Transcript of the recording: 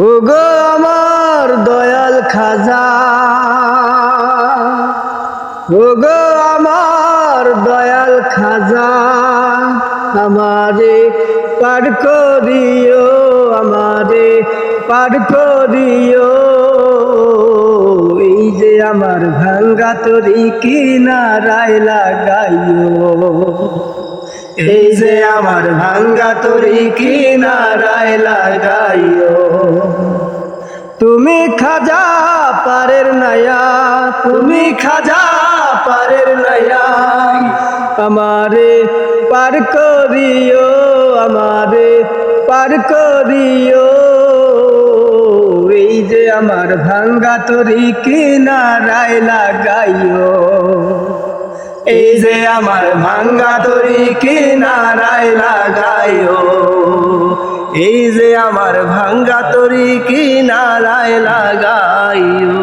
ওগো আমার দয়াল খাজা, ওগো আমার দয়াল খাজা, আমারে পার করিও, আমারে পার করিও। এই যে আমার ভাঙ্গা তরি কিনারায় লাগাইও, এই যে আমার ভাঙ্গা তরি কিনারায় লাগাইও। তুমি খাজা পারের নায়া, তুমি খাজা পারের নায়া, আমারে পার করিও, আমারে পার করিও। এই যে আমার ভাঙ্গা তরি কিনারায় লাগাইও, এই যে আমার ভাঙ্গা তরি কিনারায় লাগাইও, এই যে আমার ভাঙ্গা তরি কিনারায় লাগাইও।